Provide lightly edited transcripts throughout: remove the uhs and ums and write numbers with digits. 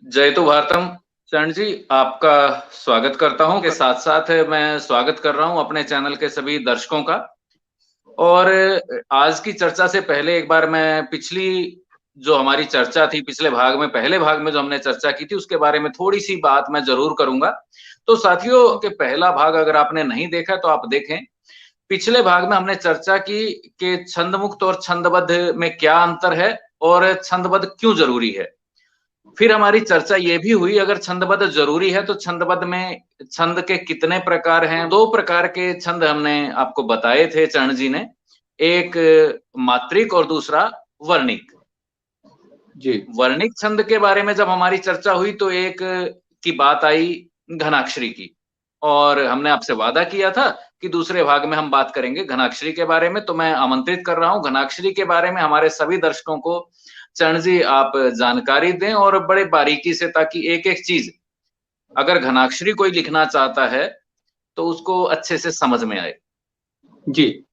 जयतु भारतम। चरण जी, आपका स्वागत करता हूं के साथ साथ मैं स्वागत कर रहा हूं अपने चैनल के सभी दर्शकों का। और आज की चर्चा से पहले एक बार मैं पिछली जो हमारी चर्चा थी, पिछले भाग में, पहले भाग में जो हमने चर्चा की थी, उसके बारे में थोड़ी सी बात मैं जरूर करूंगा। तो साथियों, के पहला भाग अगर आपने नहीं देखा तो आप देखें। पिछले भाग में हमने चर्चा की कि छंद मुक्त और छंदबद्ध में क्या अंतर है और छंदबद्ध क्यों जरूरी है। फिर हमारी चर्चा ये भी हुई, अगर छंदबद्ध जरूरी है तो छंदबद्ध में छंद के कितने प्रकार हैं। दो प्रकार के छंद हमने आपको बताए थे चरण जी ने, एक मात्रिक और दूसरा वर्णिक। जी। वर्णिक छंद के बारे में जब हमारी चर्चा हुई तो एक की बात आई घनाक्षरी की, और हमने आपसे वादा किया था कि दूसरे भाग में हम बात करेंगे घनाक्षरी के बारे में। तो मैं आमंत्रित कर रहा हूं घनाक्षरी के बारे में हमारे सभी दर्शकों को। चरण जी, आप जानकारी दें और बड़े बारीकी से, ताकि एक एक चीज अगर घनाक्षरी कोई लिखना चाहता है तो उसको अच्छे से समझ में आए। जी।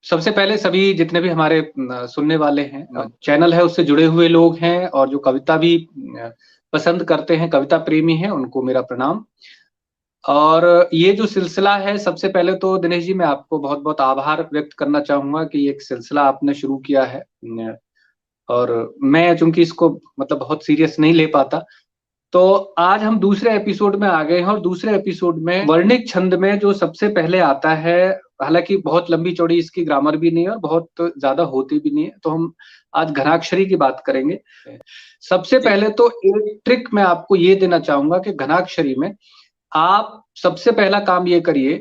सबसे पहले सभी जितने भी हमारे सुनने वाले हैं, चैनल है उससे जुड़े हुए लोग हैं और जो कविता भी पसंद करते हैं, कविता प्रेमी हैं, उनको मेरा प्रणाम। और ये जो सिलसिला है, सबसे पहले तो दिनेश जी मैं आपको बहुत बहुत आभार व्यक्त करना चाहूंगा कि एक सिलसिला आपने शुरू किया है। और मैं चूंकि इसको मतलब बहुत सीरियस नहीं ले पाता, तो आज हम दूसरे एपिसोड में आ गए हैं। और दूसरे एपिसोड में वर्णिक छंद में जो सबसे पहले आता है, हालांकि बहुत लंबी चौड़ी इसकी ग्रामर भी नहीं है और बहुत ज्यादा होती भी नहीं है, तो हम आज घनाक्षरी की बात करेंगे। सबसे पहले तो एक ट्रिक मैं आपको ये देना चाहूंगा कि घनाक्षरी में आप सबसे पहला काम ये करिए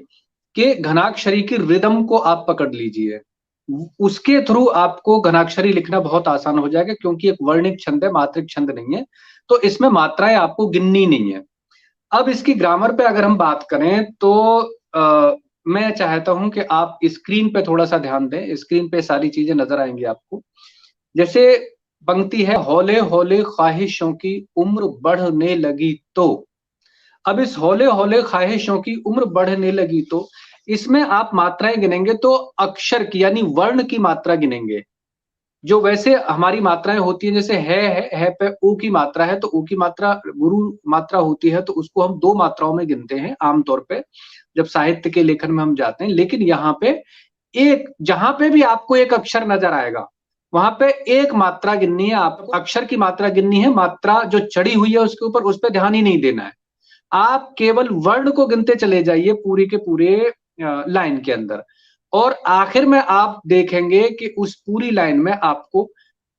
कि घनाक्षरी की रिदम को आप पकड़ लीजिए। उसके थ्रू आपको घनाक्षरी लिखना बहुत आसान हो जाएगा, क्योंकि एक वर्णिक छंद है, मात्रिक छंद नहीं है, तो इसमें मात्राएं आपको गिननी नहीं है। अब इसकी ग्रामर पे अगर हम बात करें तो मैं चाहता हूं कि आप स्क्रीन पे थोड़ा सा ध्यान दें। स्क्रीन पे सारी चीजें नजर आएंगी आपको। जैसे पंक्ति है, हौले हौले ख्वाहिशों की उम्र बढ़ने लगी तो। अब इस हौले हौले ख्वाहिशों की उम्र बढ़ने लगी तो इसमें आप मात्राएं गिनेंगे तो अक्षर की यानी वर्ण की मात्रा गिनेंगे। जो वैसे हमारी मात्राएं होती हैं, जैसे है पे ऊ की मात्रा है, तो ऊ की मात्रा गुरु मात्रा होती है, तो उसको हम दो मात्राओं में गिनते हैं आमतौर पे जब साहित्य के लेखन में हम जाते हैं। लेकिन यहाँ पे एक, जहां पे भी आपको एक अक्षर नजर आएगा वहां पे एक मात्रा गिननी है। आपको अक्षर की मात्रा गिननी है, मात्रा जो चढ़ी हुई है उसके ऊपर, उस पर ध्यान ही नहीं देना है। आप केवल वर्ण को गिनते चले जाइए पूरी के पूरे लाइन के अंदर। और आखिर में आप देखेंगे कि उस पूरी लाइन में आपको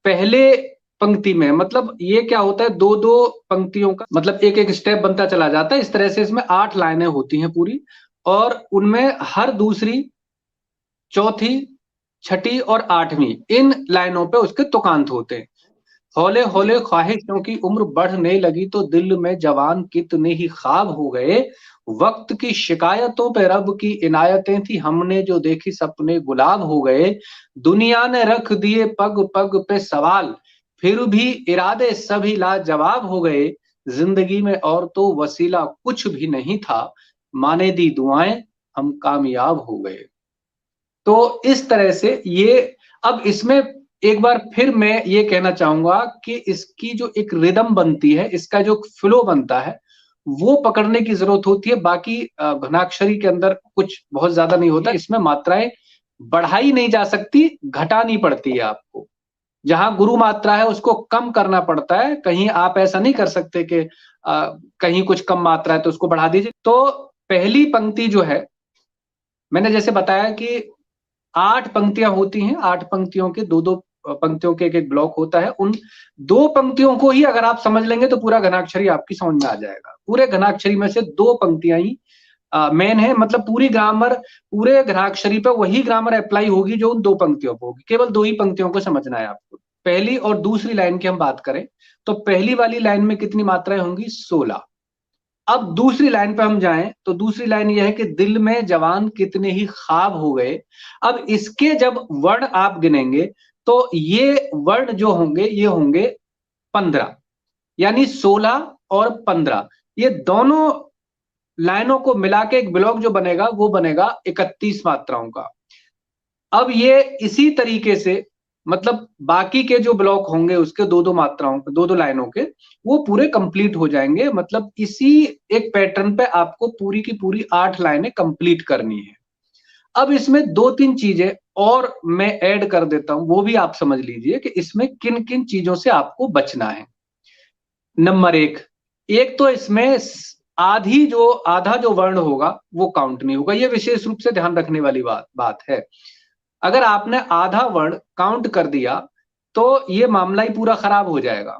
पहले पंक्ति में, मतलब ये क्या होता है, दो दो पंक्तियों का मतलब एक एक स्टेप बनता चला जाता है। इस तरह से इसमें 8 लाइनें होती हैं पूरी, और उनमें हर दूसरी, चौथी, छठी और आठवीं इन लाइनों पे उसके तुकांत होते हैं। हौले हौले ख्वाहिशों की उम्र बढ़ने लगी तो दिल में जवान कितने ही ख्वाब हो गए। वक्त की शिकायतों पे रब की इनायतें थी, हमने जो देखी सपने गुलाब हो गए। दुनिया ने रख दिए पग पग पे सवाल, फिर भी इरादे सभी लाजवाब हो गए। जिंदगी में और तो वसीला कुछ भी नहीं था, माने दी दुआएं हम कामयाब हो गए। तो इस तरह से ये, अब इसमें एक बार फिर मैं ये कहना चाहूंगा कि इसकी जो एक रिदम बनती है, इसका जो फ्लो बनता है, वो पकड़ने की जरूरत होती है। बाकी घनाक्षरी के अंदर कुछ बहुत ज्यादा नहीं होता। इसमें मात्राएं बढ़ाई नहीं जा सकती, घटानी पड़ती है आपको। जहां गुरु मात्रा है उसको कम करना पड़ता है। कहीं आप ऐसा नहीं कर सकते कि कहीं कुछ कम मात्रा है तो उसको बढ़ा दीजिए। तो पहली पंक्ति जो है, मैंने जैसे बताया कि 8 पंक्तियां होती हैं, 8 पंक्तियों के दो दो पंक्तियों के एक एक ब्लॉक होता है। उन दो पंक्तियों को ही अगर आप समझ लेंगे तो पूरा घनाक्षरी आपकी समझ में आ जाएगा। पूरे घनाक्षरी में से दो पंक्तियां ही मेन है, मतलब पूरी ग्रामर, पूरे घनाक्षरी पे वही ग्रामर अप्लाई होगी जो उन दो पंक्तियों पर होगी। केवल दो ही पंक्तियों को समझना है आपको। पहली और दूसरी लाइन की हम बात करें तो पहली वाली लाइन में कितनी मात्राएं होंगी? 16। अब दूसरी लाइन पे हम जाएं तो दूसरी लाइन यह है कि दिल में जवान कितने ही ख्वाब हो गए। अब इसके जब वर्ण आप गिनेंगे तो ये वर्ण जो होंगे ये होंगे 15, यानी 16 और 15, ये दोनों लाइनों को मिला के एक ब्लॉक जो बनेगा वो बनेगा 31 मात्राओं का। अब ये इसी तरीके से, मतलब बाकी के जो ब्लॉक होंगे उसके दो दो मात्राओं के, दो दो लाइनों के, वो पूरे कंप्लीट हो जाएंगे। मतलब इसी एक पैटर्न पे आपको पूरी की पूरी 8 लाइनें कंप्लीट करनी है। अब इसमें 2-3 चीजें और मैं ऐड कर देता हूं, वो भी आप समझ लीजिए कि इसमें किन किन चीजों से आपको बचना है। नंबर एक तो इसमें आधा जो वर्ण होगा वो काउंट नहीं होगा। ये विशेष रूप से ध्यान रखने वाली बात है। अगर आपने आधा वर्ण काउंट कर दिया तो ये मामला ही पूरा खराब हो जाएगा।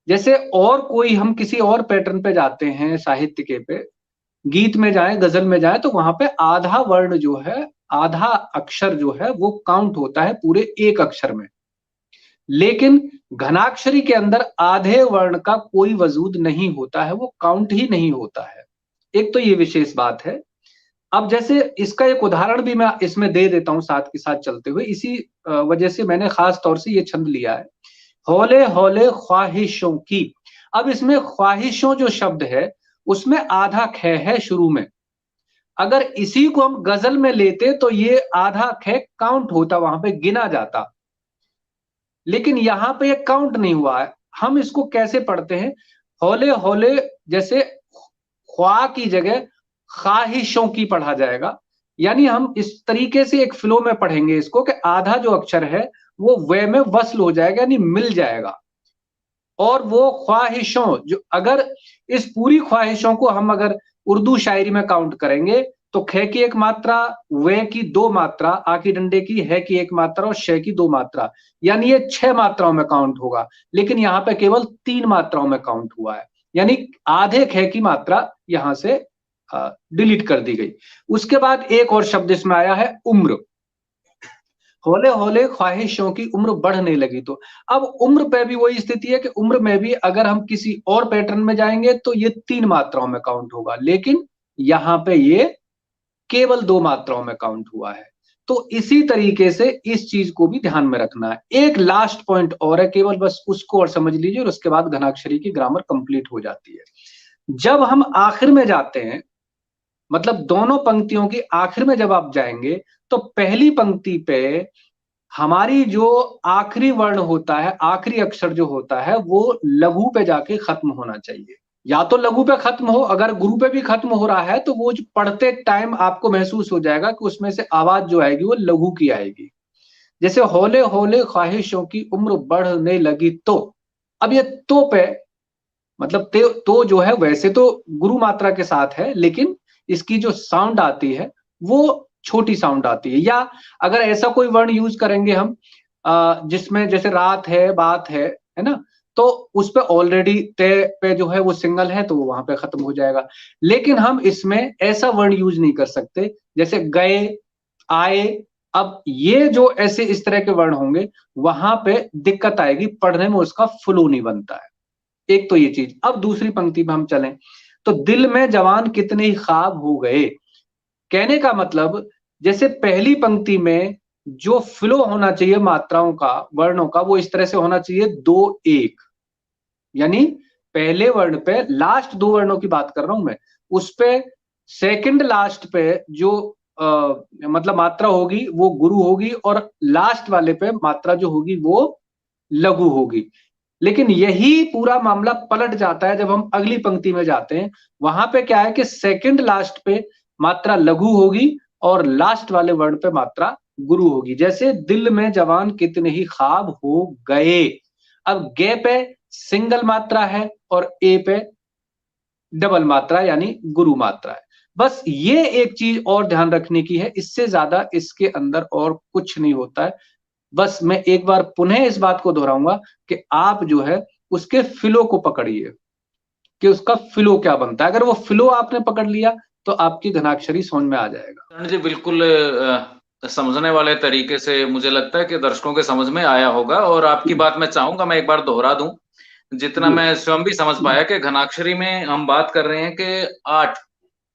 जैसे और कोई हम किसी और पैटर्न पे जाते हैं, साहित्य के पे, गीत में जाएं, गजल में जाएं, तो वहां पे आधा वर्ण जो है, आधा अक्षर जो है वो काउंट होता है पूरे एक अक्षर में। लेकिन घनाक्षरी के अंदर आधे वर्ण का कोई वजूद नहीं होता है, वो काउंट ही नहीं होता है। एक तो ये विशेष बात है। अब जैसे इसका एक उदाहरण भी मैं इसमें दे देता हूं साथ के साथ चलते हुए, इसी वजह से मैंने खास तौर से ये छंद लिया है, हौले हौले ख्वाहिशों की। अब इसमें ख्वाहिशों जो शब्द है उसमें आधा ख है शुरू में। अगर इसी को हम गजल में लेते तो ये आधा ख काउंट होता, वहां पे गिना जाता, लेकिन यहां पे ये काउंट नहीं हुआ है। हम इसको कैसे पढ़ते हैं? हौले हौले, जैसे ख्वा की जगह ख्वाहिशों की पढ़ा जाएगा। यानी हम इस तरीके से एक फ्लो में पढ़ेंगे इसको कि आधा जो अक्षर है वो वे में वस्ल हो जाएगा, यानी मिल जाएगा। और वो ख्वाहिशों जो, अगर इस पूरी ख्वाहिशों को हम अगर उर्दू शायरी में काउंट करेंगे तो ख की एक मात्रा, वे की 2 मात्रा, आ की डंडे की, है की 1 मात्रा और श की 2 मात्रा, यानी ये 6 मात्राओं में काउंट होगा। लेकिन यहाँ पे केवल 3 मात्राओं में काउंट हुआ है, यानी आधे ख की मात्रा यहां से डिलीट कर दी गई। उसके बाद एक और शब्द इसमें आया है उम्र। हौले हौले ख्वाहिशों की उम्र बढ़ने लगी। तो अब उम्र पे भी वही स्थिति है कि उम्र में भी अगर हम किसी और पैटर्न में जाएंगे तो ये 3 मात्राओं में काउंट होगा, लेकिन यहां पे ये केवल 2 मात्राओं में काउंट हुआ है। तो इसी तरीके से इस चीज को भी ध्यान में रखना है। एक लास्ट पॉइंट और है, केवल बस उसको और समझ लीजिए और उसके बाद घनाक्षरी की ग्रामर कंप्लीट हो जाती है। जब हम आखिर में जाते हैं, मतलब दोनों पंक्तियों की आखिर में जब आप जाएंगे तो पहली पंक्ति पे हमारी जो आखिरी वर्ण होता है, आखिरी अक्षर जो होता है, वो लघु पे जाके खत्म होना चाहिए। या तो लघु पे खत्म हो, अगर गुरु पे भी खत्म हो रहा है तो वो जो पढ़ते टाइम आपको महसूस हो जाएगा कि उसमें से आवाज जो आएगी वो लघु की आएगी। जैसे हौले हौले ख्वाहिशों की उम्र बढ़ने लगी तो, अब ये तो पे मतलब तो जो है वैसे तो गुरु मात्रा के साथ है, लेकिन इसकी जो साउंड आती है वो छोटी साउंड आती है। या अगर ऐसा कोई वर्ण यूज करेंगे हम जिसमें जैसे रात है, बात है ना, तो उस पे ऑलरेडी ते पे जो है वो सिंगल है तो वहां पे खत्म हो जाएगा। लेकिन हम इसमें ऐसा वर्ण यूज नहीं कर सकते जैसे गए, आए। अब ये जो ऐसे इस तरह के वर्ण होंगे वहां पे दिक्कत आएगी, पढ़ने में उसका फ्लो नहीं बनता है। एक तो ये चीज। अब दूसरी पंक्ति में हम चलें तो दिल में जवान कितने ही ख्वाब हो गए। कहने का मतलब जैसे पहली पंक्ति में जो फ्लो होना चाहिए मात्राओं का, वर्णों का, वो इस तरह से होना चाहिए 2-1, यानी पहले वर्ण पे लास्ट 2 वर्णों की बात कर रहा हूं मैं, उस पे सेकंड लास्ट पे जो मतलब मात्रा होगी वो गुरु होगी और लास्ट वाले पे मात्रा जो होगी वो लघु होगी। लेकिन यही पूरा मामला पलट जाता है जब हम अगली पंक्ति में जाते हैं। वहां पे क्या है कि सेकंड लास्ट पे मात्रा लघु होगी और लास्ट वाले वर्ड पे मात्रा गुरु होगी। जैसे दिल में जवान कितने ही ख्वाब हो गए। अब गे पे सिंगल मात्रा है और ए पे डबल मात्रा यानी गुरु मात्रा है। बस ये एक चीज और ध्यान रखने की है, इससे ज्यादा इसके अंदर और कुछ नहीं होता है। बस मैं एक बार पुनः इस बात को दोहराऊंगा कि आप जो है उसके फिलो को पकड़िए कि उसका फिलो क्या बनता है। अगर वो फिलो आपने पकड़ लिया तो आपकी घनाक्षरी समझ में आ जाएगा। जी बिल्कुल, समझने वाले तरीके से मुझे लगता है कि दर्शकों के समझ में आया होगा। और आपकी बात मैं चाहूंगा मैं एक बार दोहरा दूं, जितना मैं स्वयं भी समझ पाया कि घनाक्षरी में हम बात कर रहे हैं कि 8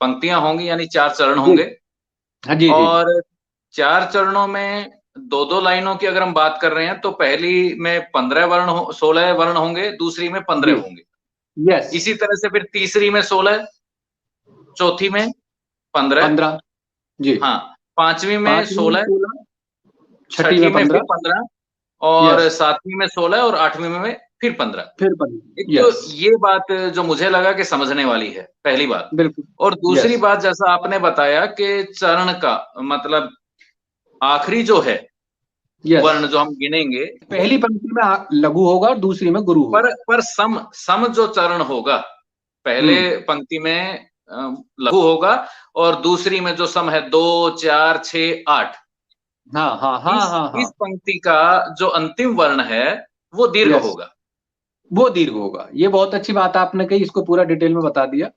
पंक्तियां होंगी, यानी 4 चरण होंगे। हाँ जी जी। और 4 चरणों में 2-2 लाइनों की अगर हम बात कर रहे हैं तो पहली में 16 वर्ण होंगे, दूसरी में 15 होंगे। यस। इसी तरह से फिर तीसरी में 16, चौथी में 15 जी। हाँ, पांचवी में 16, छठी छठी में में फिर 15, 15 और Yes. 7वीं में 16 और 8वीं में फिर 15। फिर 15। एक तो Yes. ये बात जो मुझे लगा कि समझने वाली है, पहली बात। बिल्कुल। और दूसरी Yes. बात, जैसा आपने बताया कि चरण का मतलब आखिरी जो है Yes. वर्ण जो हम गिनेंगे, पहली पंक्ति में लघु होगा और दूसरी में गुरु होगा। पर सम जो चरण होगा, पहले पंक्ति में लघु होगा और दूसरी में जो सम है 2, 4, 6, 8। हाँ हाँ हाँ हाँ हाँ। इस पंक्ति का जो अंतिम वर्ण है वो दीर्घ Yes. होगा। वो दीर्घ होगा। ये बहुत अच्छी बात आपने कही, इसको पूरा डिटेल में बता दिया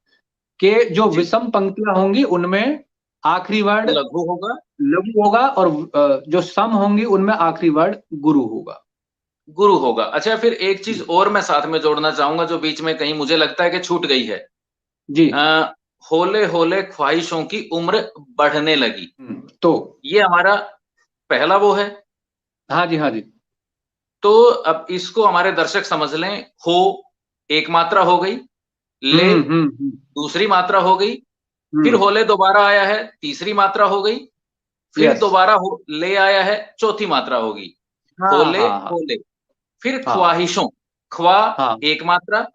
कि जो जी। विषम पंक्तियां होंगी उनमें आखिरी वर्ड लघु होगा, लघु होगा और जो सम होंगी उनमें आखिरी वर्ड गुरु होगा। गुरु होगा। अच्छा, फिर एक चीज और मैं साथ में जोड़ना चाहूंगा जो बीच में कहीं मुझे लगता है कि छूट गई है। जी। होले होले ख्वाहिशों की उम्र बढ़ने लगी, तो ये हमारा पहला वो है। हाँ जी, हाँ जी। तो अब इसको हमारे दर्शक समझ लें, हो एक मात्रा हो गई, ले दूसरी मात्रा हो गई, फिर होले दोबारा आया है, तीसरी मात्रा हो गई, फिर यस। दोबारा हो ले आया है, चौथी मात्रा होगी। हाँ होले हाँ हाँ होले, फिर हाँ ख्वाहिशों, ख्वा हाँ। एक मात्रा,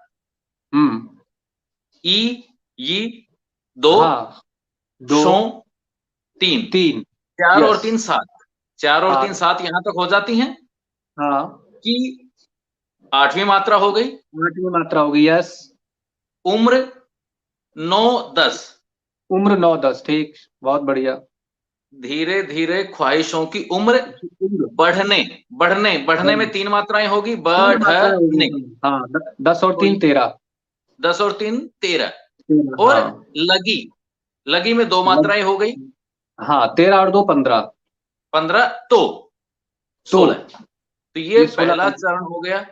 ई ई दो, हाँ, दो, शों तीन, तीन। 4 और यस। 3 7, 4 और 3 7। 7 यहां तक हो जाती हैं हाँ, कि 8वीं मात्रा हो गई। 8वीं मात्रा होगी। यस। उम्र 9 10, उम्र 9 10। ठीक, बहुत बढ़िया। धीरे धीरे ख्वाहिशों की उम्र बढ़ने बढ़ने बढ़ने में 3 मात्राएं होगी, 3 मात्राएं बढ़ने। होगी। हाँ, 10 और तो 3 13। 10 और 3 13, और हाँ, लगी लगी में 2 मात्राएं हो गई, हाँ, 13 और 2 15। 15 तो 16। तो ये 16 पहला चरण हो गया।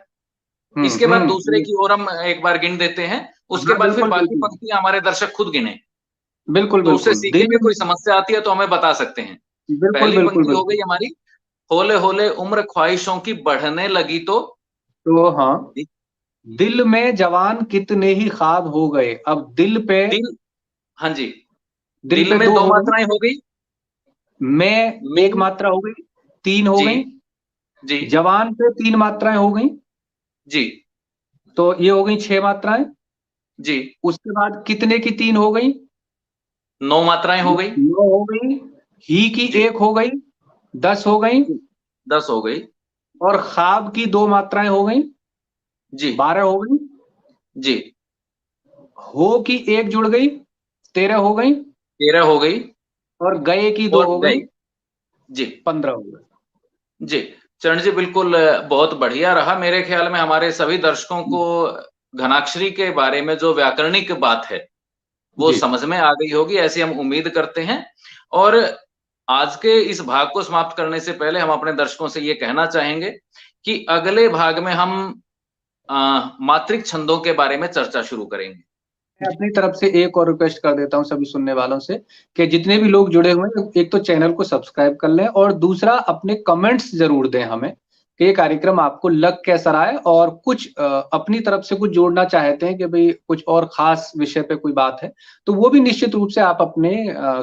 इसके बाद दूसरे हम्म। की ओर हम एक बार गिन देते हैं, उसके हाँ, बाद फिर बिल्कुल बाकी बिल्कुल पंक्तियां हमारे दर्शक खुद गिने, बिल्कुल तो उससे बिल्कुल। सीखे दिल कि कोई समस्या आती है तो हमें बता सकते हैं। बिल्कुल पहली बिल्कुल पंक्ति हो बिल्कुल। गई हमारी, होले होले उम्र ख्वाहिशों की बढ़ने लगी तो। तो हाँ, दिल में जवान कितने ही ख्वाब हो गए। अब दिल पे, दिल, हाँ जी, दिल दिल पे में 2 2 हो गई, मात्राएं हो गई, में में 1 मात्रा हो गई, 3 हो जी गई, जी जवान पे 3 मात्राएं हो गई, जी तो ये हो गई 6 मात्राएं। जी, उसके बाद कितने की 3 हो गई, 9 मात्राएं हो गई 9 हो गई, ही की जी 1 हो गई, 10 हो गई, जी, 10 हो गई और ख्वाब की 2 मात्राएं हो गई, जी 12 हो गई, जी, हो की 1 जुड़ गई, 13 हो गई, 13 हो गई, और गए की 2 और हो गए गई, जी 15 हो गई। जी। चरण जी, बिल्कुल बहुत बढ़िया रहा। मेरे ख्याल में हमारे सभी दर्शकों को घनाक्षरी के बारे में जो व्याकरणिक बात है वो जी। समझ में आ गई होगी, ऐसी हम उम्मीद करते हैं। और आज के इस भाग को समाप्त करने से पहले हम अपने दर्शकों से ये कहना चाहेंगे कि अगले भाग में हम मात्रिक छंदों के बारे में चर्चा शुरू करेंगे। मैं अपनी तरफ से एक और रिक्वेस्ट कर देता हूँ सभी सुनने वालों से कि जितने भी लोग जुड़े हुए हैं, एक तो चैनल को सब्सक्राइब कर लें और दूसरा अपने कमेंट्स जरूर दें हमें कि ये कार्यक्रम आपको लग कैसा रहा है, और कुछ अपनी तरफ से कुछ जोड़ना चाहते हैं कि भाई कुछ और खास विषय पे कोई बात है, तो वो भी निश्चित रूप से आप अपने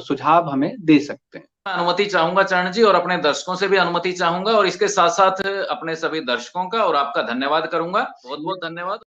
सुझाव हमें दे सकते हैं। अनुमति चाहूंगा चरण जी, और अपने दर्शकों से भी अनुमति चाहूंगा, और इसके साथ साथ अपने सभी दर्शकों का और आपका धन्यवाद करूंगा। बहुत बहुत धन्यवाद।